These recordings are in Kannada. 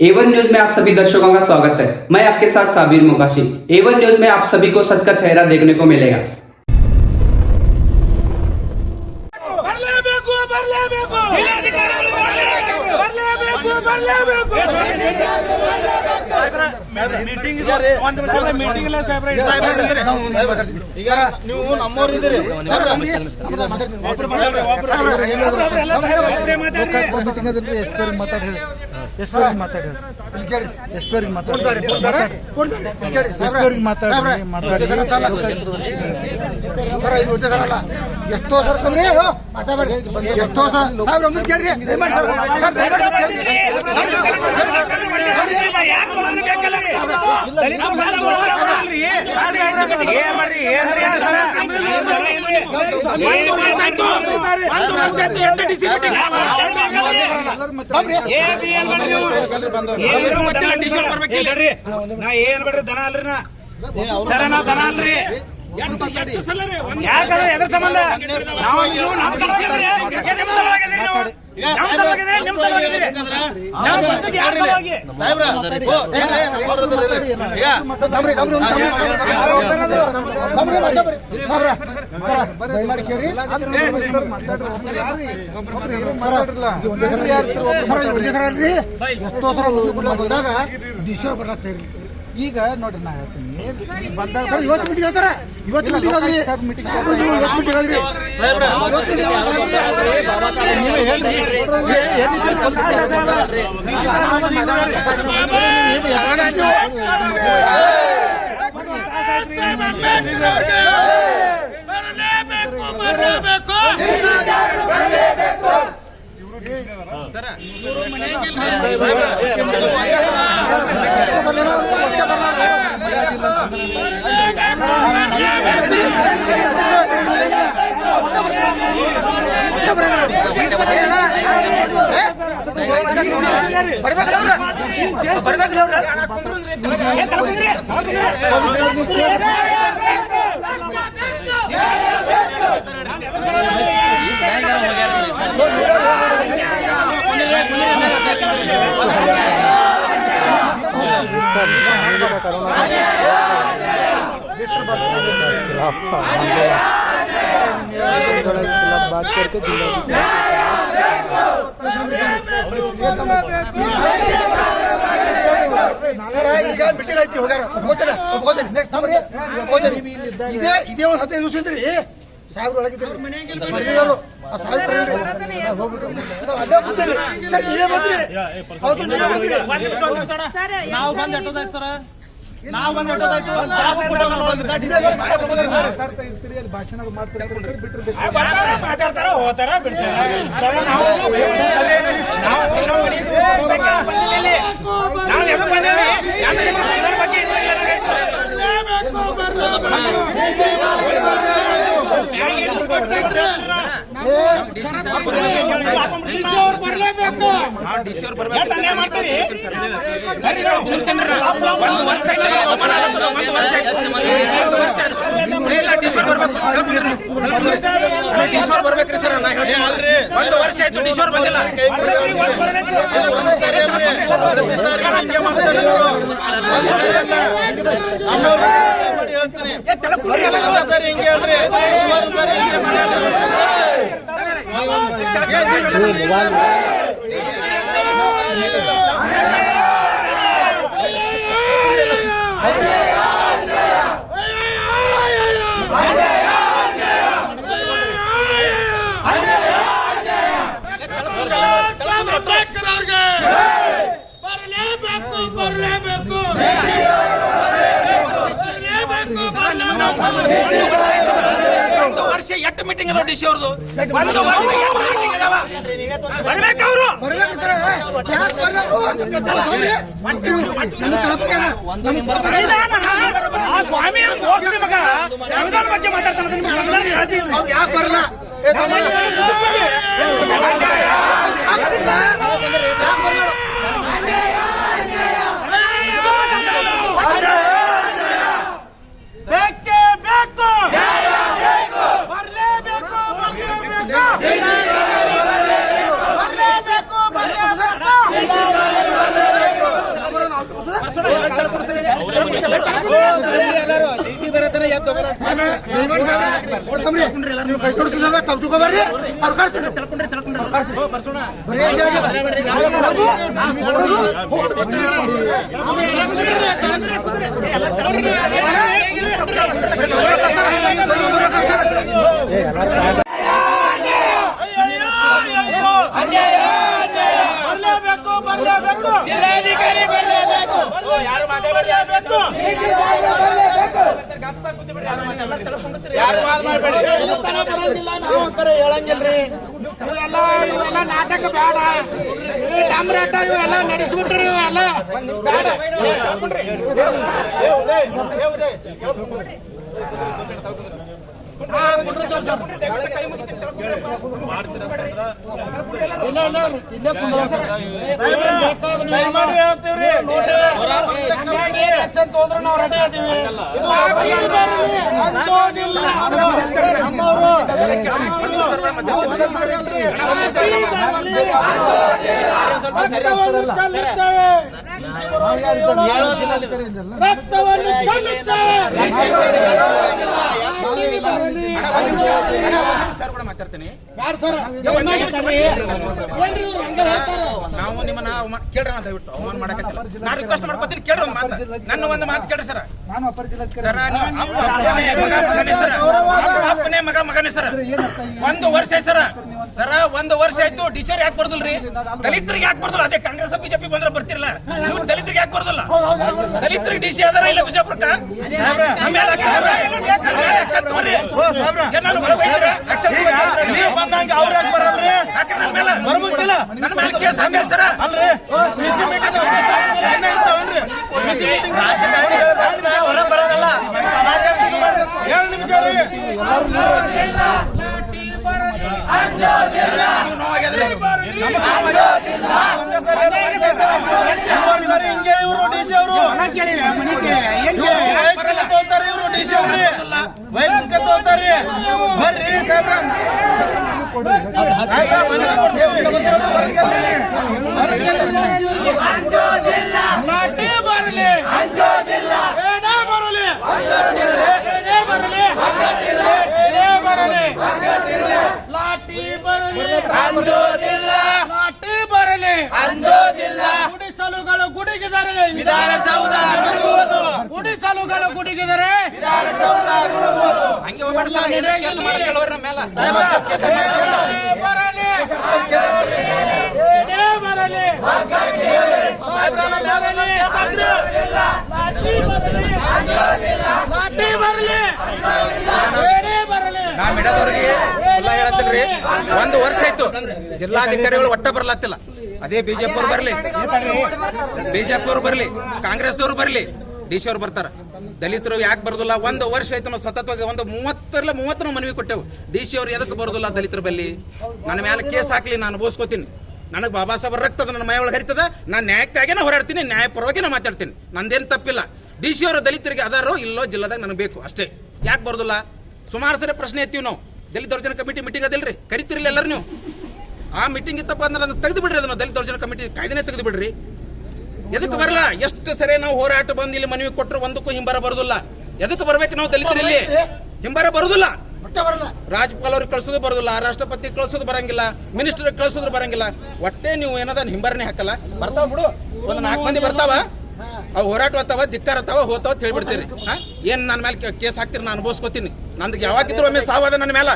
A1 न्यूज में आप सभी दर्शकों का स्वागत है। मैं आपके साथ साबिर मुकाशी। A1 न्यूज में आप सभी को सच का चेहरा देखने को मिलेगा। ಮೀಟಿಂಗ್ ಇದ್ದಾರೆ ಒಂದು ನಿಮಿಷ ಮೀಟಿಂಗ್ ಇಲ್ಲ ಸಾಹೇಬ್ರೆ ಈಗ ನೀವು ನಮ್ಮವರಿದ್ದೀರಿ ಎಷ್ಟೋ ಸರ್ ತಂದ್ರೆ ಮಾತಾಡ್ರಿ ಎಷ್ಟೋ ನಾ ಏನ್ ಬಿಡ್ರಿ ದನ ಅಲ್ರಿ ನಾ ಸರ ನಾ ದನ ಅಲ್ರಿ ಯಾಕಂದ್ರೆ ಎದ್ರ ಸಂಬಂಧ ನಾವು ನಮ್ಮ ಬಂದಾಗ ಡಿಶೋ ಬರತ್ತೆ ಈಗ ನೋಡ್ರಿ ನಾ ಹೇಳ್ತೀನಿ ಬಂದಾಗ ಇವತ್ತು ಮೀಟಿಂಗ್ ಹೇಳ್ತಾರ ಇವತ್ತು खिलाफ बात करके ಈಗ ಮೀಟಿಂಗ್ ಐತಿ ಹೋಗ್ಯಾರ ಇದೇ ಒಂದು 15 ದಿವಸ ಇದ್ರಿ ಸಾಹೇಬ್ರು ಒಳಗಿದ್ರಿ ನಾವು ಬಂದ್ ಎಟ್ಟೋದಾಯ್ತು ಸರ ನಾವು ಬಂದ್ ಎಟ್ಟೋದಾಯ್ತು ಭಾಷಣ ಮಾತಾಡ್ತಾರ ಹೋತಾರ ಬಿಡ್ತಾರ ಬರ್ಬೇಕ್ರಿ ಸರ್ ನಾ ಹೇಳ್ತೀನಿ ಒಂದು ವರ್ಷ ಆಯ್ತು ಡಿಶೋರ್ ಬಂದಿಲ್ಲ ಸರ್ ಹಿಂಗೆ ಹೇಳ್ರಿ ಒಂದು ವರ್ಷ ಎಷ್ಟು ಮೀಟಿಂಗ್ ಅದಾವ ಡಿಶಿ ಅವ್ರದ್ದು ಒಂದು ವರ್ಷ ಮೀಟಿಂಗ್ ಅದಾವ ಬರ್ಬೇಕು ಅವರು ಸ್ವಾಮಿ ಮಗ ಸಂವಿಧಾನ ಬಗ್ಗೆ ಮಾತಾಡ್ತಾನೆ ಯಾಕೆ ಬರಲ್ಲ ಡಿಸಿ ಬರತನ ಎದ್ದು ನೀವು ಕೈ ಕೊಡ್ತಿಲ್ಲ ತಾವು ತಗೋಬರ್ರಿ ಅವ್ರು ಕಳ್ಸ್ತೀನಿ ಬರ್ಸೋಣ ಬರಲೇಬೇಕು ಜಿಲ್ಲಾಧಿಕಾರಿ ಬರಲೇಬೇಕು ಯಾರು ಮಾತಾಡಬೇಕು ಯಾರು ಮಾತಾಡಬೇಡಿ ಬರೋದಿಲ್ಲ ನಾವು ಕರೆ ಹೇಳಂಗಿಲ್ರಿ ಇವೆಲ್ಲ ನಾಟಕ ಬೇಡ ಈ ಡಾಮ್ರಾಟ ಇವೆಲ್ಲ ನಡೆಸ್ಬಿಟ್ರಿ ಇವೆಲ್ಲ ಬೇಡ ಹೋದ್ರೆ ನಾವು ರೆಡಿ ಆದ್ದೀವಿ ಮಾತಾಡ್ತೀನಿ ನಾವು ನಿಮ್ಮನ್ನ ಕೇಳ್ರಿ ದಯವಿಟ್ಟು ಅವಮಾನ ಮಾಡಕತ್ತಿಲ್ಲ ನಾನು ರಿಕ್ವೆಸ್ಟ್ ಮಾಡ್ಕೊತೀನಿ ಕೇಳ್ರಿ ಒಂದು ಮಾತು ನನ್ನ ಒಂದು ಮಾತು ಕೇಳ್ರಿ ಸರ್ ನಾನು ಅಪರ ಜಿಲ್ಲಾಧಿಕಾರಿ ಸರ ನೀವು ಅಪ್ಪನೇ ಮಗನೇ ಸರ್ ಒಂದು ವರ್ಷ ಆಯ್ತು ಸರ ಒಂದು ವರ್ಷ ಆಯ್ತು ಟೀಚರ್ ಯಾಕೆ ಬರ್ದಲ್ರಿ ದಲಿತರಿಗೆ ಯಾಕೆ ಬರ್ದಲ್ಲ ಅದೇ ಕಾಂಗ್ರೆಸ್ ಬಿಜೆಪಿ ಬಂದ್ರೆ ಬರ್ತಿರಲ್ಲ ನೀವು ದಲಿತರಿಗೆ ಯಾಕೆ ಬರ್ದಲ್ಲ ದಲಿತರಿಗೆ ಡಿಸಿ ಆದಾರ ಇಲ್ಲ ಬಿಜಾಪುರಕ್ಕ ನನ್ನ ಮೇಲೆ ಕೇಸ್ ಹಾಕಿ ಸರ ಹೊರ ಬರೋದಲ್ಲ 2 ನಿಮಿಷ ಹಿಂಗೆ ಇವರು ಡಿಸಿ ಅವರು ತೋತಾರೆ ಇವರು ಡಿಸಿ ಅವ್ರಿ ವೈದ್ಯಕ ತೋತಾರೆ ಬರ್ರಿ ಸಾಹೇಬ್ರ ನಾಟಿ ಬರಲಿ ಗುಡಿಸಲುಗಳು ಗುಡುಗಿದರೆ ವಿಧಾನಸೌಧ ಗುಡುಗುವುದು ಗುಡಿಸಲುಗಳು ಗುಡುಗಿದರೆ ವಿಧಾನಸೌಧ ಗುಡುಗುವುದು ಹಂಗೆ ನಾ ಮಿಡದವ್ರಿಗೆ ಎಲ್ಲ ಹೇಳತ್ತಿಲ್ರಿ ಒಂದು ವರ್ಷ ಆಯ್ತು ಜಿಲ್ಲಾಧಿಕಾರಿಗಳು ಒಟ್ಟ ಬರ್ಲತ್ತಿಲ್ಲ ಅದೇ ಬಿಜೆಪಿ ಅವ್ರು ಬರ್ಲಿ ಕಾಂಗ್ರೆಸ್ದವ್ರು ಬರ್ಲಿ ಡಿಸಿ ಅವ್ರು ಬರ್ತಾರ ದಲಿತರು ಯಾಕೆ ಬರೋದಿಲ್ಲ ಒಂದು ವರ್ಷ ಆಯ್ತು ನಾವು ಸತತವಾಗಿ ಒಂದು 30 ಮನವಿ ಕೊಟ್ಟೆವು ಡಿಸಿ ಅವ್ರು ಎದಕ್ಕೆ ಬರೋದಿಲ್ಲ ದಲಿತರ ಬಲ್ಲಿ ನನ್ನ ಮೇಲೆ ಕೇಸ್ ಹಾಕ್ಲಿ ನಾನು ಬೋಸ್ಕೋತೀನಿ ನನಗೆ ಬಾಬಾ ಸಾಹೇಬ್ ರಕ್ತದ ನನ್ನ ಮೈ ಒಳಗೆ ಹರಿತದ ನಾನು ನ್ಯಾಯಕ್ಕಾಗಿ ಹೋರಾಡ್ತೀನಿ ನ್ಯಾಯ ಪರವಾಗಿ ನಾ ಮಾತಾಡ್ತೀನಿ ನಂದೇನು ತಪ್ಪಿಲ್ಲ ಡಿಸಿ ಅವರು ದಲಿತರಿಗೆ ಅದಾರೋ ಇಲ್ಲೋ ಜಿಲ್ಲಾದಾಗ ನನಗೆ ಬೇಕು ಅಷ್ಟೇ ಯಾಕೆ ಬರೋದಿಲ್ಲ ಸುಮಾರು ಸರಿ ಪ್ರಶ್ನೆ ಎತ್ತೀವಿ ನಾವು ದಲಿತ ದೌರ್ಜನ್ಯ ಕಮಿಟಿ ಮೀಟಿಂಗ್ ಅದಿಲ್ರಿ ಕರಿತಿರಲಿಲ್ಲ ಎಲ್ಲರೂ ನೀವು ಆ ಮೀಟಿಂಗ್ ಇತ್ತಪ್ಪ ಅಂದ್ರೆ ಅದನ್ನು ತೆಗೆದು ಬಿಡ್ರಿ ಅದನ್ನು ದಲಿತ ದೌರ್ಜನ್ಯ ಕಮಿಟಿ ಕಾಯ್ದೆನೇ ತೆಗೆದು ಬಿಡ್ರಿ ಎದಕ್ಕೆ ಬರಲ್ಲ ಎಷ್ಟು ಸರಿ ನಾವು ಹೋರಾಟ ಬಂದು ಇಲ್ಲಿ ಮನವಿ ಕೊಟ್ಟರು ಒಂದಕ್ಕೂ ಹಿಂಬರ ಬರೋದಿಲ್ಲ ಎದಕ್ಕೆ ಬರ್ಬೇಕು ನಾವು ದಲಿತರಲ್ಲಿ ಹಿಂಬರ ಬರೋದಿಲ್ಲ ರಾಜ್ಯಪಾಲ ಅವ್ರಿಗೆ ಕಳ್ಸೋದು ಬರೋದಿಲ್ಲ ರಾಷ್ಟ್ರಪತಿ ಕಳ್ಸೋದು ಬರಂಗಿಲ್ಲ ಮಿನಿಸ್ಟರ್ ಕಳ್ಸೋದು ಬರಂಗಿಲ್ಲ ಒಟ್ಟೆ ನೀವು ಏನದ ಹಿಂಬರನೇ ಹಾಕಲ್ಲ ಬರ್ತಾವ ಬಿಡು ಒಂದು 4 ಮಂದಿ ಬರ್ತಾವ ಅವು ಹೋರಾಟ ಬರ್ತಾವ ಧಿಕ್ಕಾರ ಅತ್ತಾವ ಹೋತಾವ ಹೇಳ್ಬಿಡ್ತೀರಿ ಏನ್ ನನ್ನ ಮೇಲೆ ಕೇಸ್ ಹಾಕ್ತಿರಿ ನಾನು ಅನುಭವಿಸ್ಕೋತೀನಿ ನಂದು ಯಾವಾಗಿದ್ರು ಒಮ್ಮೆ ಸಾವಾದ ನನ್ನ ಮೇಲೆ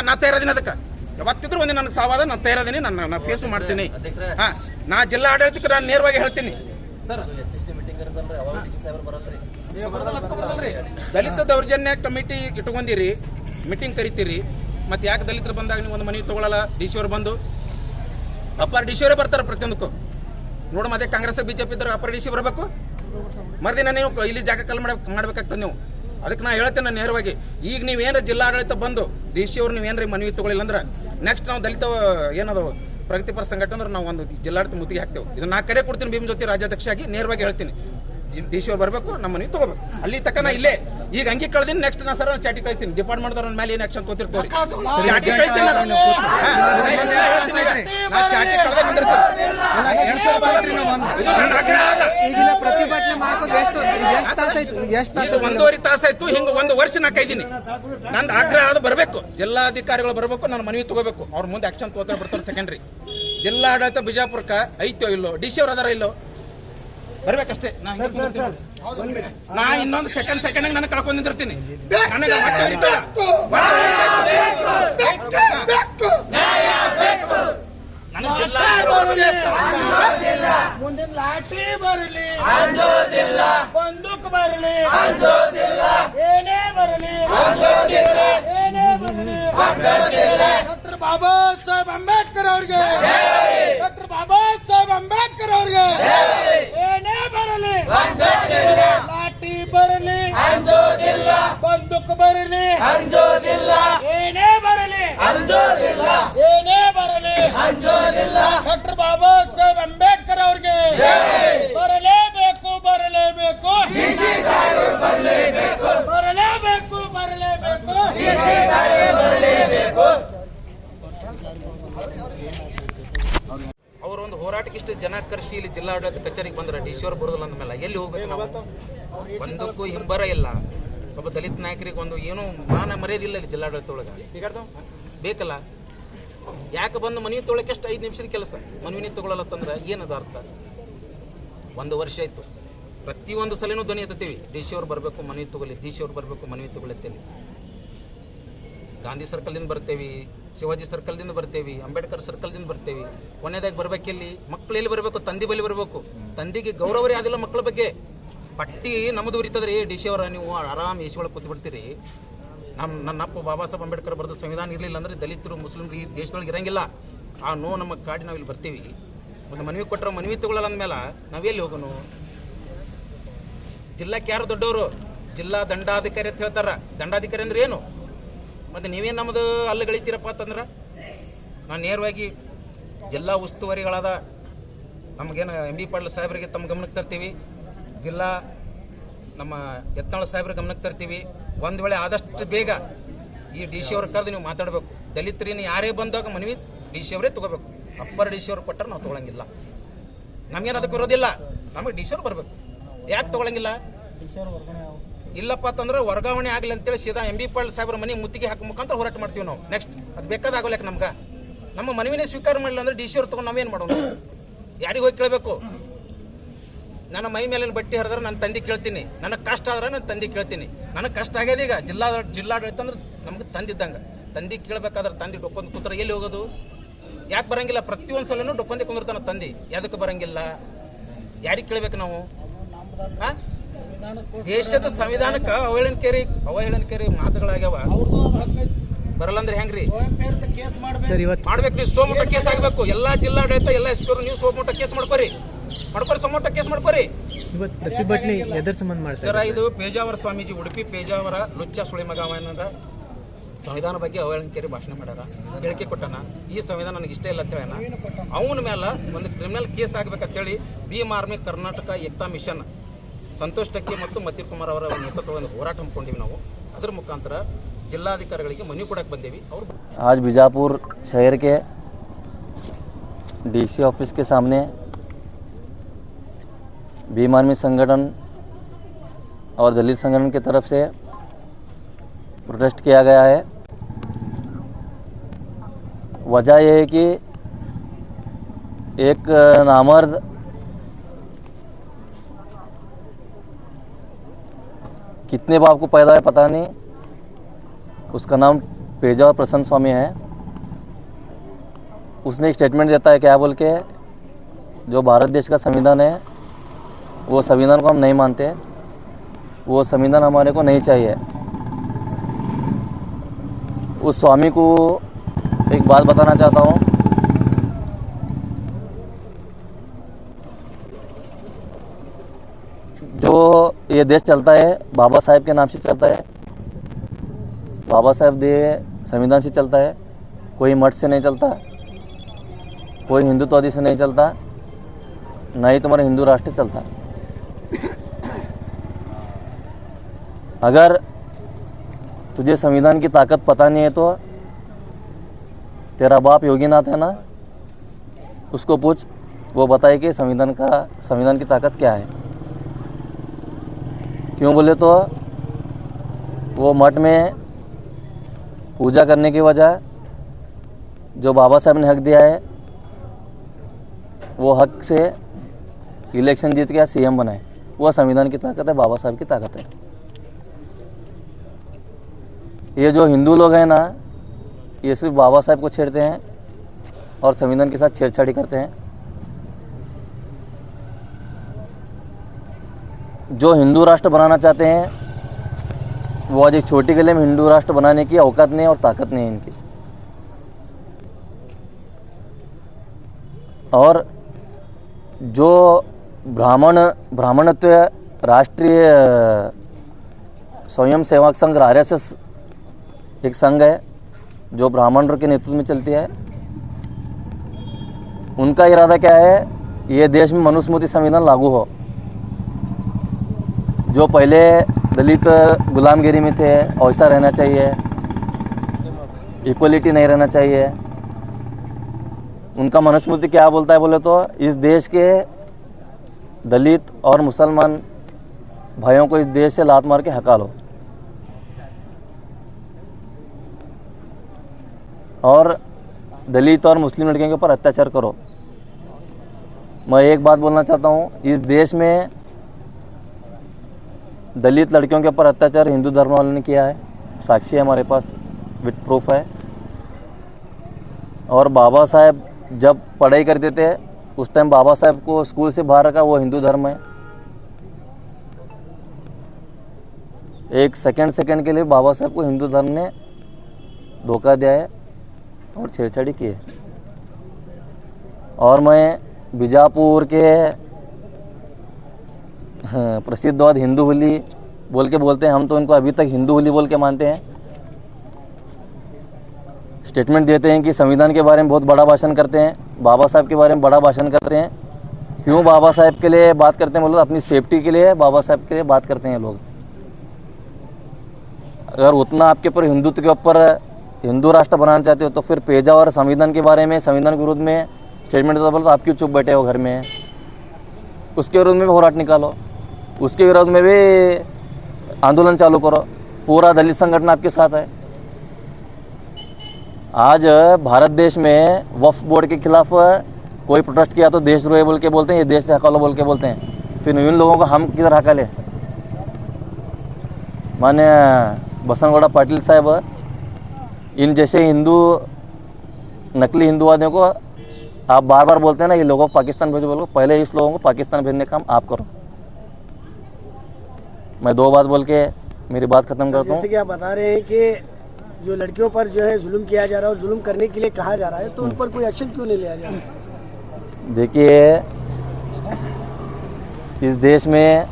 ನಾ ತಯಾರದೀನಿ ಅದಕ್ಕೆ ಯಾವತ್ತಿದ್ರು ಒಂದೇ ನನಗೆ ಸಾವಾದ ನಾನು ತಯಾರದೀನಿ ನಾನು ಫೇಸ್ ಮಾಡ್ತೀನಿ ನಾ ಜಿಲ್ಲಾ ಆಡಳಿತಕ್ಕೆ ನಾನು ನೇರವಾಗಿ ಹೇಳ್ತೀನಿ ಸರ್ ದಲಿತ ದೌರ್ಜನ್ಯ ಕಮಿಟಿ ಇಟ್ಕೊಂಡಿರಿ ಮೀಟಿಂಗ್ ಕರಿತೀರಿ ಮತ್ತೆ ಯಾಕೆ ದಲಿತರು ಬಂದಾಗ ನೀವು ಒಂದು ಮನವಿ ತಗೊಳ್ಳಲ್ಲ ಡಿಸಿ ಅವರು ಬಂದು ಅಪ್ಪರ್ ಡಿಸಿ ಅವರೇ ಬರ್ತಾರೆ ಪ್ರತಿಯೊಂದಕ್ಕೂ ನೋಡು ಮತ್ತೆ ಕಾಂಗ್ರೆಸ್ ಬಿಜೆಪಿ ಇದ್ರೆ ಅಪ್ಪರ್ ಡಿಸಿ ಬರಬೇಕು ಮರ್ದಿನ ನೀವು ಇಲ್ಲಿ ಜಾಗ ಕಲ್ ಮಾಡ್ಬೇಕಾಗ್ತದೆ ನೀವು ಅದಕ್ಕೆ ನಾ ಹೇಳ್ತೇನೆ ನಾನು ನೇರವಾಗಿ ಈಗ ನೀವೇನು ಜಿಲ್ಲಾಡಳಿತ ಬಂದು ಡಿಸಿ ಅವ್ರು ನೀವೇನ್ರಿ ಮನವಿ ತಗೊಳ್ಳಿಲ್ಲ ಅಂದ್ರೆ ನೆಕ್ಸ್ಟ್ ನಾವು ದಲಿತ ಏನದು ಪ್ರಗತಿಪರ ಸಂಘಟನೆ ಅಂದ್ರೆ ನಾವು ಒಂದು ಜಿಲ್ಲಾಡಳಿತ ಮುತ್ತಿಗೆ ಹಾಕ್ತೇವೆ ಇದನ್ನ ನಾ ಕರೆ ಕೊಡ್ತೀನಿ ಭೀಮ್ ಜ್ಯೋತಿ ರಾಜ್ಯಾಧ್ಯಕ್ಷ ಆಗಿ ನೇರವಾಗಿ ಹೇಳ್ತೀನಿ ಡಿಸಿ ಅವ್ರು ಬರಬೇಕು ನಮ್ಮ ಮನವಿ ತಗೋಬೇಕು ಅಲ್ಲಿ ತಕ್ಕ ನಾ ಇಲ್ಲೇ ಈಗ ಹಂಗೆ ಕಳ್ದೀನಿ ನೆಕ್ಸ್ಟ್ ನಾ ಸರ್ ಚಾಟಿ ಕಳಿಸ್ತೀನಿ ಡಿಪಾರ್ಟ್ಮೆಂಟ್ ಅವ್ರ ಮೇಲೆ ಏನು ಆಕ್ಷನ್ ತೋತಿರ್ತೀವಿ ಚಾಟಿ ಕಳಿಸ್ತೀನಿ ಚಾಟಿ ಕಳೆದ ಈಗಿನ ಪ್ರತಿ ಪ್ರತಿಭಟನೆ ಮಾಡ್ಕೊಂಡು ಎಷ್ಟು ತಾಸಾಯ್ತು? ಎಷ್ಟು ಈಗ 1.5 ತಾಸಾಯ್ತು. ಹಿಂಗೆ 1 ವರ್ಷ ನಾ ಕಾಯ್ದೀನಿ. ನಂದು ಆಗ್ರಹ ಅದು ಬರಬೇಕು, ಜಿಲ್ಲಾಧಿಕಾರಿಗಳು ಬರಬೇಕು, ನಾನು ಮನವಿ ತಗೋಬೇಕು. ಅವ್ರ ಮುಂದೆ ಆಕ್ಷನ್ ತಗೋತಾರೆ, ಬರ್ತಾರೆ. ಸೆಕೆಂಡ್ರಿ ಜಿಲ್ಲಾಡಳಿತ ಬಿಜಾಪುರಕ್ಕೆ ಐತೋ ಇಲ್ಲೋ, ಡಿ ಸಿ ಅವ್ರು ಅದಾರ ಇಲ್ಲೋ, ಬರ್ಬೇಕಷ್ಟೇ. ನಾ ಇನ್ನೊಂದು ಸೆಕೆಂಡ್ ನಾನು ಕಳ್ಕೊಂಡು ನಿಂತಿರ್ತೀನಿ. ನನಗೆ ಹೊಟ್ಟೆ ಉರಿತದ. ನನಗೆ ಮುಂದಿನ ಲಾಟ್ರಿ ಬರಲಿ ಅಂಜೋದಿಲ್ಲ, ಬಂದೂಕ್ ಬರಲಿ ಅಂಜೋದಿಲ್ಲ, ಏನೇ ಬರಲಿ ಅಂಜೋದಿಲ್ಲ, ಏನೇ ಬರಲಿ ಅಂಜೋದಿಲ್ಲ. ಡಾಕ್ಟರ್ ಬಾಬಾ ಸಾಹೇಬ್ ಅಂಬೇಡ್ಕರ್ ಅವ್ರಿಗೆ, ಡಾಕ್ಟರ್ ಬಾಬಾ ಸಾಹೇಬ್ ಅಂಬೇಡ್ಕರ್ ಅವ್ರಿಗೆ ಏನೇ ಬರಲಿ ಅಂಜೋದಿಲ್ಲ, ಲಾಟ್ರಿ ಬರಲಿ ಅಂಜೋದಿಲ್ಲ, ಬಂದೂಕ್ ಬರಲಿ ಅಂಜೋದಿಲ್ಲ, ಏನೇ ಬರಲಿ ಅಂಜೋದಿಲ್ಲ, ಏನೇ ಬರಲಿ ಅಂಜೋದಿಲ್ಲ. ಡಾಕ್ಟರ್ ಬಾಬಾ ಸಾಹೇಬ್ ಅಂಬೇಡ್ಕರ್ ಅವ್ರಿಗೆ ಬರಲೇಬೇಕು, ಬರಲೇಬೇಕು, ಬರಲೇಬೇಕು, ಬರಲೇಬೇಕು, ಬರಲೇಬೇಕು. ಅವರೊಂದು ಹೋರಾಟಕ್ಕೆ ಇಷ್ಟು ಜನ ಕರೆಸಿ ಇಲ್ಲಿ ಜಿಲ್ಲಾಡಳಿತ ಕಚೇರಿಗೆ ಬಂದ್ರೆ ಡಿ ಸಿ ಅವ್ರು ಬರೋದಿಲ್ಲ ಅಂದಮೇಲೆ ಎಲ್ಲಿ ಹೋಗ್ಬೇಕು ನಾವು? ಒಂದಕ್ಕೂ ಹಿಂಬರ ಇಲ್ಲ. ಒಬ್ಬ ದಲಿತ ನಾಯಕರಿಗೆ ಒಂದು ಏನೂ ಮಾನ ಮರ್ಯಾದಿಲ್ಲ ಇಲ್ಲಿ ಜಿಲ್ಲಾಡಳಿತ ಒಳಗೆ. ಬೇಕಲ್ಲ, ಯಾಕೆ ಬಂದು ಮನವಿ ತೊಗೊಳಕ್ಕೆ ಎಷ್ಟು 5 ನಿಮಿಷದ ಕೆಲಸ, ಮನವಿನೇ ತೊಗೊಳಲ್ಲತ್ತಂದ್ರೆ ಏನದ ಅರ್ಥ? 1 ವರ್ಷ ಆಯಿತು. ಪ್ರತಿಯೊಂದು ಸಲನೂ ಧ್ವನಿ ಎತ್ತುತ್ತೀವಿ, ಡಿ ಸಿ ಅವ್ರು ಬರಬೇಕು, ಮನವಿ ತೊಗೊಳ್ಳಿ, ಡಿ ಸಿ ಅವ್ರು ಬರಬೇಕು, ಮನವಿ ತೊಗೊಳತ್ತೇವೆ. ಗಾಂಧಿ ಸರ್ಕಲ್ದಿಂದ ಬರ್ತೇವೆ, ಶಿವಾಜಿ ಸರ್ಕಲ್ದಿಂದ ಬರ್ತೇವೆ, ಅಂಬೇಡ್ಕರ್ ಸರ್ಕಲ್ದಿಂದ ಬರ್ತೇವೆ. ಕೊನೆಯದಾಗಿ ಬರಬೇಕೆಲ್ಲಿ ಮಕ್ಕಳು ಎಲ್ಲಿ ಬರಬೇಕು? ತಂದೆ ಬಳಿ ಬರಬೇಕು. ತಂದೆಗೆ ಗೌರವರೇ ಆಗಿಲ್ಲ ಮಕ್ಕಳ ಬಗ್ಗೆ. ಪಟ್ಟಿ ನಮ್ಮದು ಉರಿತದ್ರಿ. ಡಿ ಸಿ ಅವರ ನೀವು ಆರಾಮ್ ಎಸಿ ಒಳಗೆ ಕೂತ್ ಬಿಡ್ತೀರಿ. ನನ್ನಪ್ಪ ಬಾಬಾ ಸಾಹೇಬ್ ಅಂಬೇಡ್ಕರ್ ಬರೆದ ಸಂವಿಧಾನ ಇರಲಿಲ್ಲ ಅಂದ್ರೆ ದಲಿತರು ಮುಸ್ಲಿಮ್ರು ಈ ದೇಶದೊಳಗೆ ಇರಂಗಿಲ್ಲ. ಆ ನೋವು ನಮ್ಮ ಕಾಡಿ ನಾವಿಲ್ಲಿ ಬರ್ತೀವಿ. ಒಂದು ಮನವಿ ಕೊಟ್ಟರೆ ಮನವಿ ತಗೊಳ್ಳಲ್ಲ ಅಂದಮೇಲೆ ನಾವೆಲ್ಲಿ ಹೋಗೋನು? ಜಿಲ್ಲಾಕ್ಕೆ ಯಾರು ದೊಡ್ಡವರು? ಜಿಲ್ಲಾ ದಂಡಾಧಿಕಾರಿ ಅಂತ ಹೇಳ್ತಾರ. ದಂಡಾಧಿಕಾರಿ ಅಂದ್ರೆ ಏನು? ಮತ್ತು ನೀವೇನು ನಮ್ಮದು ಅಲ್ಲಿ ಗಳಿತೀರಪ್ಪ ಅಂತಂದ್ರೆ ನಾನು ನೇರವಾಗಿ ಜಿಲ್ಲಾ ಉಸ್ತುವಾರಿಗಳಾದ ನಮಗೇನು ಎಂ ಬಿ ಪಾಟೀಲ್ ಸಾಹೇಬರಿಗೆ ತಮ್ಮ ಗಮನಕ್ಕೆ ತರ್ತೀವಿ, ಜಿಲ್ಲಾ ನಮ್ಮ ಯತ್ನಾಳ್ ಸಾಹೇಬ್ರ ಗಮನಕ್ಕೆ ತರ್ತೀವಿ. ಒಂದು ವೇಳೆ ಆದಷ್ಟು ಬೇಗ ಈ ಡಿ ಸಿ ಅವ್ರ ಕರೆದು ನೀವು ಮಾತಾಡಬೇಕು. ದಲಿತರಿನ ಯಾರೇ ಬಂದಾಗ ಮನವಿ ಡಿ ಸಿ ಅವರೇ ತೊಗೋಬೇಕು. ಅಪ್ಪರ್ ಡಿ ಸಿ ಅವ್ರು ಕೊಟ್ಟರೆ ನಾವು ತೊಗೊಳಂಗಿಲ್ಲ. ನಮಗೇನು ಅದಕ್ಕೆ ಬರೋದಿಲ್ಲ. ನಮಗೆ ಡಿ ಸಿ ಅವ್ರು ಬರಬೇಕು. ಯಾಕೆ ತೊಗೊಳಂಗಿಲ್ಲ? ಇಲ್ಲಪ್ಪ ಅಂತಂದ್ರೆ ವರ್ಗಾವಣೆ ಆಗಲಿ ಅಂತೇಳಿ ಸೀದಾ ಎಂ ಬಿ ಪಾಟೀಲ್ ಸಾಹೇಬ್ರ ಮನೆ ಮುತ್ತಿಗೆ ಹಾಕೋ ಮುಖಾಂತರ ಹೋರಾಟ ಮಾಡ್ತೀವಿ ನಾವು. ನೆಕ್ಸ್ಟ್ ಅದು ಬೇಕಾದಾಗೋಲ್ಯಾಕ ನಮ್ಗೆ. ನಮ್ಮ ಮನವಿನೇ ಸ್ವೀಕಾರ ಮಾಡಲಿಲ್ಲ ಅಂದ್ರೆ ಡಿ ಸಿ ಅವ್ರು ತೊಗೊಂಡು ನಾವೇನು ಮಾಡೋಣ? ಯಾರಿಗೆ ಹೋಗಿ ಕೇಳಬೇಕು? ನನ್ನ ಮೈ ಮೇಲಿನ ಬಟ್ಟೆ ಹರಿದ್ರೆ ನನ್ನ ತಂದೆ ಕೇಳ್ತೀನಿ, ನನಗೆ ಕಷ್ಟ ಆದ್ರೆ ನನ್ನ ತಂದೆ ಕೇಳ್ತೀನಿ. ನನಗೆ ಕಷ್ಟ ಆಗ್ಯದ. ಈಗ ಜಿಲ್ಲಾಡಳಿತ ಅಂದ್ರೆ ನಮ್ಗೆ ತಂದಿದ್ದಂಗೆ. ತಂದೆ ಕೇಳಬೇಕಾದ್ರೆ ತಂದೆ ಡೊಕ್ಕೊಂದು ಕೂತ್ರೆ ಎಲ್ಲಿ ಹೋಗೋದು? ಯಾಕೆ ಬರಂಗಿಲ್ಲ? ಪ್ರತಿಯೊಂದು ಸಲನೂ ಡೊಕ್ಕೊಂದೇ ಕುಂದಿರ್ತಾನೆ ತಂದೆ. ಯಾವುದಕ್ಕೆ ಬರಂಗಿಲ್ಲ? ಯಾರಿಗೆ ಕೇಳಬೇಕು ನಾವು? ಹಾಂ, ದೇಶದ ಸಂವಿಧಾನಕ್ಕೆ ಅವಹೇಳನಕಾರಿ ಮಾತುಗಳಾಗ್ಯಾವ. ಬರಲ್ಲ ಅಂದ್ರೆ ಹೆಂಗ್ರಿ? ಮಾಡ್ಬೇಕು. ನೀವು ಸೋಮೋಟ ಕೇಸ್ ಆಗಬೇಕು. ಎಲ್ಲ ಜಿಲ್ಲಾಡಳಿತ ಎಲ್ಲ ಎಸ್ ಪಿ ನೀವು ಸೋಮೋಟ ಕೇಸ್ ಮಾಡ್ಕೋರಿ, ಸೋಮೋಟ ಕೇಸ್ ಮಾಡ್ಕೋರಿ. ಪ್ರತಿಭಟನೆ ಎದರ ಸಂಬಂಧ ಮಾಡ್ತಾರೆ ಸರ್? ಇದು ಪೇಜಾವರ ಸ್ವಾಮೀಜಿ, ಉಡುಪಿ ಪೇಜಾವರ ಲುಚ್ಚ ಸುಳಿ ಮಗ ಏನಂದ ಸಂವಿಧಾನ ಬಗ್ಗೆ ಅವಹೇಳನಕಾರಿ ಭಾಷಣ ಮಾಡ್ಯಾರ, ಹೇಳಿಕೆ ಕೊಟ್ಟಾನ. ಈ ಸಂವಿಧಾನ ನನಗೆ ಇಷ್ಟ ಇಲ್ಲ ಅಂತ ಹೇಳ. ಅವನ ಮೇಲೆ ಒಂದು ಕ್ರಿಮಿನಲ್ ಕೇಸ್ ಆಗಬೇಕಂತೇಳಿ ಭೀಮ್ ಆರ್ಮಿ ಕರ್ನಾಟಕ ಏಕ್ತಾ ಮಿಷನ್ ಸಂತೋಷ್ ಟಕ್ಕಿ ಮತ್ತು ಮತ್ತಿರ್ ಕುಮಾರ್ ಅವರ ನೇತೃತ್ವದಲ್ಲಿ ಹೋರಾಟ ಹಮ್ಮಿಕೊಂಡಿವಿ ನಾವು. ಅದರ ಮುಖಾಂತರ ಜಿಲ್ಲಾಧಿಕಾರಿಗಳಿಗೆ ಮನವಿ ಕೊಡಕ್ಕೆ ಬಂದೇವಿ. ಅವರು आज बीजापुर शहर के डीसी ऑफिस के सामने भीम आर्मी संगठन और दलित संगठन की तरफ से प्रोटेस्ट किया गया है। वजह यह है कि एक नामर्द कितने बाप को पैदा है पता नहीं, उसका नाम पेजावर प्रसन्न स्वामी है। उसने एक स्टेटमेंट देता है क्या बोल के, जो भारत देश का संविधान है वो संविधान को हम नहीं मानते, वो संविधान हमारे को नहीं चाहिए। उस स्वामी को एक बात बताना चाहता हूँ। जो ये देश चलता है बाबा साहेब के नाम से चलता है। बाबा साहेब दे संविधान से चलता है, कोई मठ से नहीं चलता, कोई हिंदुत्ववादी से नहीं चलता, ना ही तुम्हारा हिंदू राष्ट्र चलता। अगर तुझे संविधान की ताकत पता नहीं है तो तेरा बाप योगीनाथ है ना, उसको पूछ, वो बताए कि संविधान की ताकत क्या है। क्यों बोले तो वो मठ में पूजा करने की वजह जो बाबा साहब ने हक दिया है वो हक से इलेक्शन जीत के सीएम बनाए, वो संविधान की ताकत है, बाबा साहब की ताकत है। ये जो हिंदू लोग हैं ना, ये सिर्फ बाबा साहब को छेड़ते हैं और संविधान के साथ छेड़छाड़ी करते हैं। जो हिंदू राष्ट्र बनाना चाहते हैं वो आज एक छोटी गले में हिंदू राष्ट्र बनाने की औकात नहीं और ताकत नहीं है इनकी। और जो ब्राह्मणत्व राष्ट्रीय स्वयं सेवक संघ RSS एक संघ है जो ब्राह्मणों के नेतृत्व में चलती है, उनका इरादा क्या है, ये देश में मनुस्मृति संविधान लागू हो। जो पहले दलित गुलामगिरी में थे वैसा रहना चाहिए, इक्वलिटी नहीं रहना चाहिए। उनका मनुस्मृति क्या बोलता है बोले तो इस देश के दलित और मुसलमान भाइयों को इस देश से लात मार के हकालो और दलित और मुस्लिम लड़कियों के ऊपर अत्याचार करो। मैं एक बात बोलना चाहता हूँ, इस देश में दलित लड़कियों के ऊपर अत्याचार हिंदू धर्म वालों ने किया है, साक्षी है हमारे पास, विद प्रूफ है। और बाबा साहब जब पढ़ाई करते थे उस टाइम बाबा साहब को स्कूल से बाहर रखा, वो हिंदू धर्म है। एक सेकंड के लिए बाबा साहब को हिंदू धर्म ने धोखा दिया है और छेड़छाड़ी की है। और मैं बीजापुर के प्रसिद्धवाद हिंदू होली बोल के बोलते हैं, हम तो इनको अभी तक हिंदू होली बोल के मानते हैं। स्टेटमेंट देते हैं कि संविधान के बारे में बहुत बड़ा भाषण करते हैं, बाबा साहब के बारे में बड़ा भाषण करते हैं। क्यों बाबा साहब के लिए बात करते हैं बोलो, अपनी सेफ्टी के लिए बाबा साहब के लिए बात करते हैं लोग। अगर उतना आपके ऊपर हिंदुत्व के ऊपर हिंदू राष्ट्र बनाना चाहते हो तो फिर पेजा और संविधान के बारे में, संविधान के विरुद्ध में स्टेटमेंट देता बोलो तो आप क्यों चुप बैठे हो घर में? उसके विरोध में भी होराट निकालो, उसके विरोध में भी आंदोलन चालू करो। पूरा दलित संगठन आपके साथ है। आज भारत देश में वक्फ बोर्ड के खिलाफ कोई प्रोटेस्ट किया तो देशद्रोही बोल के बोलते हैं, ये देश हकालो बोल के बोलते हैं। फिर इन लोगों को हम किधर हकाले? माने बसनगौड़ा पाटिल साहब इन जैसे हिंदू नकली हिंदूवादियों को आप बार बार बोलते हैं ना, ये लोगों को पाकिस्तान भेजो बोलो, पहले इस लोगों को पाकिस्तान भेजने का काम आप करो। मैं दो बात बोल के मेरी बात खत्म करता हूँ। जैसे कि आप बता रहे हैं कि जो लड़कियों पर जो है जुल्म किया जा रहा है और जुल्म करने के लिए कहा जा रहा है, तो उन पर कोई एक्शन क्यों नहीं लिया जा रहा है? देखिए, इस देश में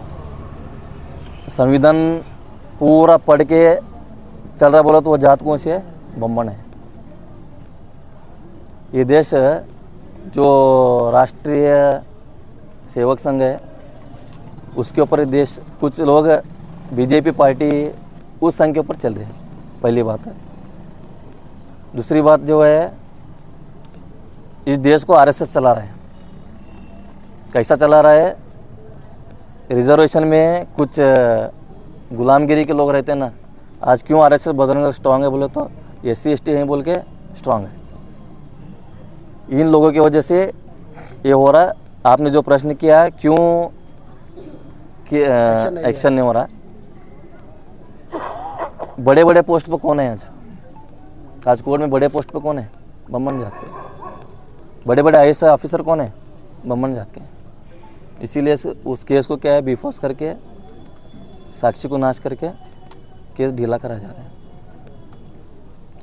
संविधान पूरा पढ़ के चल रहा बोला तो वो जात कौन सी है? ब्राह्मण है। ये देश जो राष्ट्रीय सेवक संघ है उसके ऊपर देश, कुछ लोग बीजेपी पार्टी उस संघ के ऊपर चल रहे हैं, पहली बात है। दूसरी बात जो है, इस देश को RSS चला रहा है। कैसा चला रहा है? रिजर्वेशन में कुछ गुलामगिरी के लोग रहते हैं ना, आज क्यों RSS बजरंग स्ट्रांग है बोले तो SC ST हैं बोल के स्ट्रांग है। इन लोगों की वजह से ये हो रहा है। आपने जो प्रश्न किया है क्यों कि एक्शन नहीं हो रहा, बड़े बड़े पोस्ट पे कौन है आज? राजकोट में बड़े पोस्ट पे कौन है? ब्राह्मण जात के। बड़े बड़े IAS ऑफिसर कौन है? ब्राह्मण जात के। इसीलिए उस केस को क्या है, बेफोस करके, साक्षी को नाश करके केस ढीला करा जा रहा है।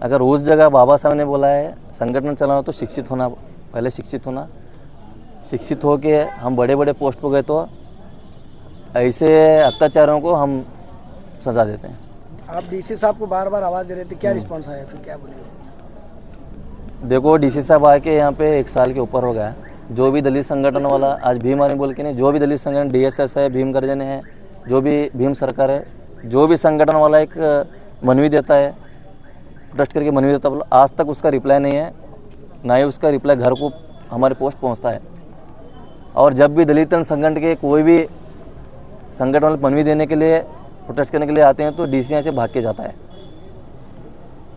अगर उस जगह बाबा साहब ने बोला है संगठन चलाना तो शिक्षित होना, पहले शिक्षित होना, शिक्षित हो के हम बड़े बड़े पोस्ट पर गए तो ऐसे अत्याचारों को हम सजा देते हैं। आप DC साहब को बार बार आवाज़ दे रहे थे, क्या रिस्पॉन्स आया फिर, क्या बोले? देखो, DC साहब आके यहाँ पे 1 साल के ऊपर हो गया। जो भी दलित संगठन वाला, आज भीम आर्मी बोल के नहीं, जो भी दलित संगठन DSS है, भीम गर्जन है, जो भी भीम सरकार है, जो भी संगठन वाला एक मनवी देता है, प्रोटेस्ट करके मनवी देता है, आज तक उसका रिप्लाई नहीं है, ना ही उसका रिप्लाई घर को हमारे पोस्ट पहुँचता है। और जब भी दलित संगठन के कोई भी संगठन वाले मनवी देने के लिए प्रोटेस्ट करने के लिए आते हैं तो डीसी यहाँ से भाग के जाता है,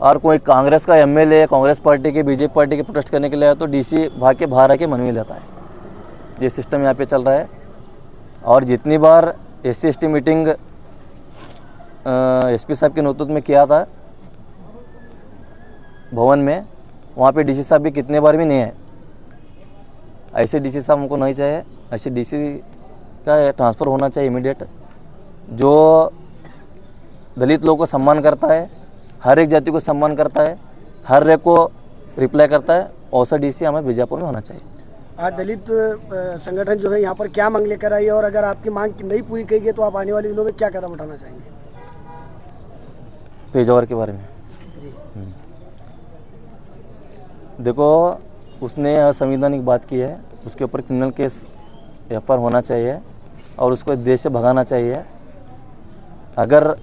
और कोई कांग्रेस का एमएलए, कांग्रेस पार्टी के, बीजेपी पार्टी के प्रोटेस्ट करने के लिए आया तो डीसी भाग के बाहर आके मनवी लेता है। ये सिस्टम यहाँ पे चल रहा है। और जितनी बार SC/ST मीटिंग SP साहब के नेतृत्व में किया था भवन में, वहाँ पे डीसी साहब भी कितने बार भी नहीं आए। ऐसे डीसी साहब हमको नहीं चाहिए, ऐसे डीसी का ट्रांसफ़र होना चाहिए इमीडिएट, जो दलित लोगों को सम्मान करता है, हर एक जाति को सम्मान करता है, हर एक को रिप्लाई करता है। ऐसा डीसी हमें बीजापुर में होना चाहिए। आज दलित संगठन जो है यहाँ पर क्या मांग लेकर आई है, और अगर आपकी मांग नहीं पूरी की गई तो आप आने वाले दिनों में क्या कदम उठाना चाहेंगे? पेजावर के बारे में जी। देखो, उसने असंवैधानिक बात की है, उसके ऊपर क्रिमिनल केस FIR होना चाहिए और उसको देश से भगाना चाहिए। अगर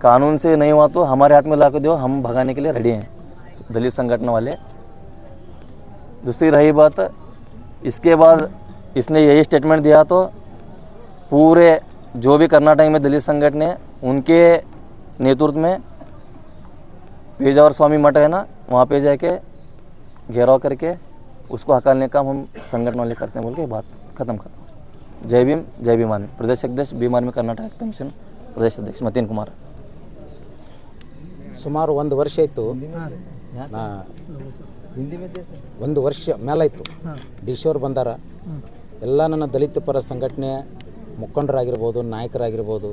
कानून से नहीं हुआ तो हमारे हाथ में ला के दो, हम भगाने के लिए रेडी हैं दलित संगठन वाले। दूसरी रही बात, इसके बाद इसने यही स्टेटमेंट दिया तो पूरे जो भी कर्नाटक में दलित संगठन है उनके नेतृत्व में पेजावर स्वामी मठ है ना, वहाँ पे जाके घेराव करके उसको हकालने का हम संगठन वाले करते हैं बोल के बात खत्म करता। जय भीम, जय भीम आर्मी। प्रदेश अध्यक्ष भीम आर्मी कर्नाटक एकता मिशन प्रदेश अध्यक्ष मतीन कुमार। ಸುಮಾರು ಒಂದು ವರ್ಷ ಆಯಿತು, ಒಂದು ವರ್ಷ ಮೇಲಾಯಿತು DC ಅವ್ರು ಬಂದಾರ. ಎಲ್ಲ ನನ್ನ ದಲಿತ ಪರ ಸಂಘಟನೆ ಮುಖಂಡರಾಗಿರ್ಬೋದು, ನಾಯಕರಾಗಿರ್ಬೋದು,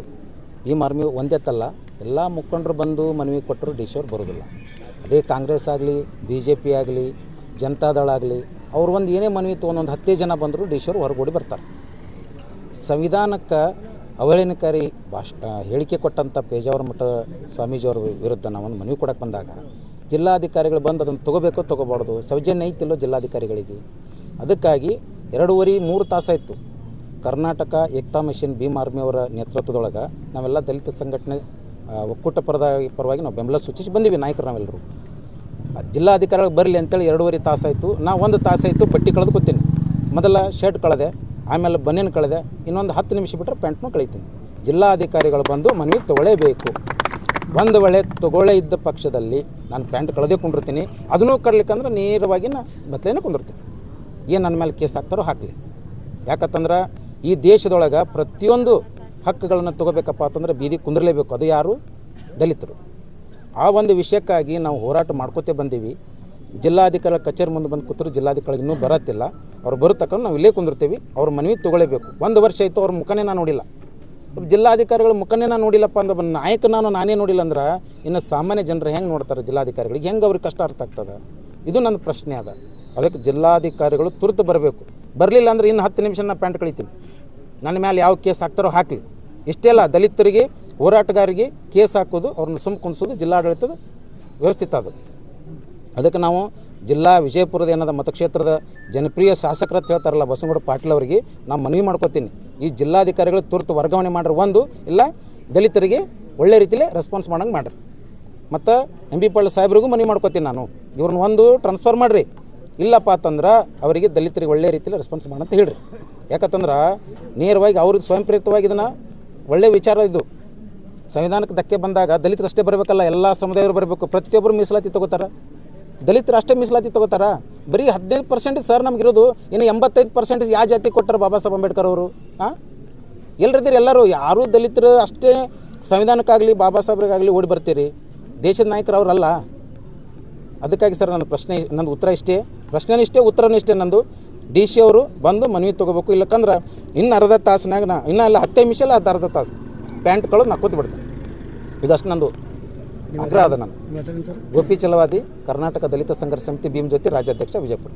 ಭೀಮ್ ಆರ್ಮಿ ಒಂದೇತಲ್ಲ, ಎಲ್ಲ ಮುಖಂಡರು ಬಂದು ಮನವಿ ಕೊಟ್ಟರು DC ಅವ್ರು ಬರೋದಿಲ್ಲ. ಅದೇ ಕಾಂಗ್ರೆಸ್ ಆಗಲಿ, BJP ಆಗಲಿ, ಜನತಾದಳ ಆಗಲಿ, ಅವ್ರು ಒಂದು ಏನೇ ಮನವಿ ತೊಗೊಂಡು 10 ಜನ ಬಂದರು DC ಅವ್ರು ಹೊರಗೂಡಿ ಬರ್ತಾರೆ. ಸಂವಿಧಾನಕ್ಕೆ ಅವಹೇಳನಕಾರಿ ಹೇಳಿಕೆ ಕೊಟ್ಟಂಥ ಪೇಜಾವರ ಮಠ ಸ್ವಾಮೀಜಿಯವ್ರ ವಿರುದ್ಧ ನಾವೊಂದು ಮನವಿ ಕೊಡಕ್ಕೆ ಬಂದಾಗ ಜಿಲ್ಲಾಧಿಕಾರಿಗಳು ಬಂದು ಅದನ್ನು ತೊಗೋಬೇಕೋ ತೊಗೋಬಾರ್ದು, ಸೌಜನ್ಯ ಐತಿಲ್ಲೋ ಜಿಲ್ಲಾಧಿಕಾರಿಗಳಿಗೆ. ಅದಕ್ಕಾಗಿ 2.5-3 ತಾಸಾಯಿತು ಕರ್ನಾಟಕ ಏಕ್ತಾ ಮಿಷನ್ ಭೀಮ್ ಆರ್ಮಿಯವರ ನೇತೃತ್ವದೊಳಗೆ ನಾವೆಲ್ಲ ದಲಿತ ಸಂಘಟನೆ ಒಕ್ಕೂಟ ಪರವಾಗಿ ನಾವು ಬೆಂಬಲ ಸೂಚಿಸಿ ಬಂದೀವಿ ನಾಯಕರು ನಾವೆಲ್ಲರೂ. ಜಿಲ್ಲಾಧಿಕಾರಿಗಳಿಗೆ ಬರಲಿ ಅಂತೇಳಿ 2.5 ತಾಸಾಯಿತು. ನಾ 1 ತಾಸಾಯಿತು ಬಟ್ಟೆ ಕಳೆದು ಕೂತೀನಿ. ಮೊದಲ ಶರ್ಟ್ ಕಳೆದೆ, ಆಮೇಲೆ ಬನ್ನೇನು ಕಳೆದೆ, ಇನ್ನೊಂದು 10 ನಿಮಿಷ ಬಿಟ್ಟರೆ ಪ್ಯಾಂಟ್ನೂ ಕಳೀತೀನಿ. ಜಿಲ್ಲಾಧಿಕಾರಿಗಳು ಬಂದು ಮನವಿ ತೊಗೊಳ್ಳೇಬೇಕು. ಒಂದು ವೇಳೆ ತೊಗೊಳ್ಳೇ ಇದ್ದ ಪಕ್ಷದಲ್ಲಿ ನಾನು ಪ್ಯಾಂಟ್ ಕಳೆದೇ ಕುಂಡಿರ್ತೀನಿ. ಅದನ್ನೂ ಕರ್ಲಿಕ್ಕಂದ್ರೆ ನೇರವಾಗಿ ನಾ ಬತ್ತಲೇನೆ ಕುಂದಿರ್ತೀನಿ. ಏನು ನನ್ನ ಮೇಲೆ ಕೇಸ್ ಹಾಕ್ತಾರೋ ಹಾಕಲಿ. ಯಾಕಂತಂದ್ರೆ ಈ ದೇಶದೊಳಗೆ ಪ್ರತಿಯೊಂದು ಹಕ್ಕುಗಳನ್ನು ತೊಗೋಬೇಕಪ್ಪ ಅಂತಂದ್ರೆ ಬೀದಿ ಕುಂದಿರಲೇಬೇಕು. ಅದು ಯಾರು? ದಲಿತರು. ಆ ಒಂದು ವಿಷಯಕ್ಕಾಗಿ ನಾವು ಹೋರಾಟ ಮಾಡ್ಕೋತೇ ಬಂದೀವಿ. ಜಿಲ್ಲಾಧಿಕಾರಿ ಕಚೇರಿ ಮುಂದೆ ಬಂದು ಕೂತರು, ಜಿಲ್ಲಾಧಿಕಾರಿ ಇನ್ನೂ ಬರತ್ತಿಲ್ಲ. ಅವ್ರು ಬರೋ ನಾವು ಇಲ್ಲೇ ಕುಂದಿರ್ತೀವಿ. ಅವ್ರ ಮನವಿ ತೊಗೊಳ್ಳೇಬೇಕು. 1 ವರ್ಷ ಆಯಿತು, ಅವ್ರ ಮುಖನೇ ನಾನು ನೋಡಿಲ್ಲ. ಜಿಲ್ಲಾಧಿಕಾರಿಗಳ ಮುಖನೇ ನಾನು ನೋಡಿಲ್ಲಪ್ಪ ಅಂದ್ರೆ ನಾಯಕ ನಾನೇ ನೋಡಿಲ್ಲ ಅಂದ್ರೆ ಇನ್ನು ಸಾಮಾನ್ಯ ಜನರು ಹೆಂಗೆ ನೋಡ್ತಾರೆ? ಜಿಲ್ಲಾಧಿಕಾರಿಗಳಿಗೆ ಹೆಂಗೆ ಅವ್ರಿಗೆ ಕಷ್ಟ ಅರ್ಥ ಆಗ್ತದೆ? ಇದು ನನ್ನ ಪ್ರಶ್ನೆ ಅದ. ಅದಕ್ಕೆ ಜಿಲ್ಲಾಧಿಕಾರಿಗಳು ತುರ್ತು ಬರಬೇಕು. ಬರಲಿಲ್ಲ ಅಂದ್ರೆ ಇನ್ನು 10 ನಿಮಿಷ ನಾನು ಪ್ಯಾಂಟ್ ಕಳಿತೀನಿ. ನನ್ನ ಮೇಲೆ ಯಾವ ಕೇಸ್ ಹಾಕ್ತಾರೋ ಹಾಕಲಿ. ಇಷ್ಟೇ ಅಲ್ಲ, ದಲಿತರಿಗೆ, ಹೋರಾಟಗಾರರಿಗೆ ಕೇಸ್ ಹಾಕೋದು, ಅವ್ರನ್ನ ಸುಮ್ಮ ಕುಣಿಸೋದು ಜಿಲ್ಲಾಡಳಿತದ ವ್ಯವಸ್ಥಿತ ಅದು. ಅದಕ್ಕೆ ನಾವು ಜಿಲ್ಲಾ ವಿಜಯಪುರದ ಏನದ ಮತಕ್ಷೇತ್ರದ ಜನಪ್ರಿಯ ಶಾಸಕರು ಅಂತ ಹೇಳ್ತಾರಲ್ಲ ಬಸವನಗೌಡ ಪಾಟೀಲ್ ಅವರಿಗೆ ನಾವು ಮನವಿ ಮಾಡ್ಕೋತೀನಿ, ಈ ಜಿಲ್ಲಾಧಿಕಾರಿಗಳು ತುರ್ತು ವರ್ಗಾವಣೆ ಮಾಡ್ರಿ. ಒಂದು ಇಲ್ಲ ದಲಿತರಿಗೆ ಒಳ್ಳೆ ರೀತಿಯಲ್ಲಿ ರೆಸ್ಪಾನ್ಸ್ ಮಾಡಂಗೆ ಮಾಡ್ರಿ. ಮತ್ತು MB ಪಾಟೀಲ್ ಸಾಹೇಬ್ರಿಗೂ ಮನವಿ ಮಾಡ್ಕೋತೀನಿ ನಾನು, ಇವ್ರನ್ನ ಒಂದು ಟ್ರಾನ್ಸ್ಫರ್ ಮಾಡಿರಿ. ಇಲ್ಲಪ್ಪ ಅಂತಂದ್ರೆ ಅವರಿಗೆ ದಲಿತರಿಗೆ ಒಳ್ಳೆ ರೀತಿಯಲ್ಲಿ ರೆಸ್ಪಾನ್ಸ್ ಮಾಡಂತ ಹೇಳ್ರಿ. ಯಾಕಂತಂದ್ರೆ ನೇರವಾಗಿ ಅವ್ರಿಗೆ ಸ್ವಯಂ ಪ್ರೇರಿತವಾಗಿ ಇದನ್ನು ಒಳ್ಳೆಯ ವಿಚಾರ ಇದು. ಸಂವಿಧಾನಕ್ಕೆ ಧಕ್ಕೆ ಬಂದಾಗ ದಲಿತರು ಅಷ್ಟೇ ಬರಬೇಕಲ್ಲ, ಎಲ್ಲ ಸಮುದಾಯರು ಬರಬೇಕು. ಪ್ರತಿಯೊಬ್ಬರು ಮೀಸಲಾತಿ ತೊಗೋತಾರೆ. ದಲಿತರು ಅಷ್ಟೇ ಮೀಸಲಾತಿ ತೊಗೋತಾರ? ಬರೀ 15% ಸರ್ ನಮಗಿರೋದು. ಇನ್ನು 85% ಯಾವ ಜಾತಿ ಕೊಟ್ಟಾರೆ ಬಾಬಾ ಸಾಹೇಬ್ ಅಂಬೇಡ್ಕರ್ ಅವರು? ಎಲ್ಲರಿದ್ದೀರಿ ಎಲ್ಲರೂ. ಯಾರೂ ದಲಿತರು ಅಷ್ಟೇ ಸಂವಿಧಾನಕ್ಕಾಗಲಿ ಬಾಬಾ ಸಾಹೇಬ್ರಿಗಾಗಲಿ ಓಡಿ ಬರ್ತೀರಿ. ದೇಶದ ನಾಯಕರು ಅವರಲ್ಲ. ಅದಕ್ಕಾಗಿ ಸರ್ ನನ್ನ ಉತ್ತರ ಇಷ್ಟೇ, ಪ್ರಶ್ನೆನೂ ಇಷ್ಟೇ, ಉತ್ತರನೂ ಇಷ್ಟೇ ನಂದು. DC ಅವರು ಬಂದು ಮನವಿ ತೊಗೋಬೇಕು. ಇಲ್ಲಕ್ಕಂದ್ರೆ ಇನ್ನು ಅರ್ಧ ತಾಸಿನಾಗ ಇನ್ನೂ ಎಲ್ಲ 10 ನಿಮಿಷ ಇಲ್ಲ, ಅರ್ಧ ತಾಸು ಪ್ಯಾಂಟ್ ಕಳೆದು ನಾ ಕೂತು ಬಿಡ್ತೀನಿ. ಇದಷ್ಟು ನಂದು ಆಗ್ರಹ ಅದ. ನಾನು ಗೋಪಿ ಚಲವಾದಿ, ಕರ್ನಾಟಕ ದಲಿತ ಸಂಘರ್ಷ ಸಮಿತಿ ಭೀಮ್ ಜ್ಯೋತಿ ರಾಜ್ಯಾಧ್ಯಕ್ಷ, ವಿಜಯಪುರ.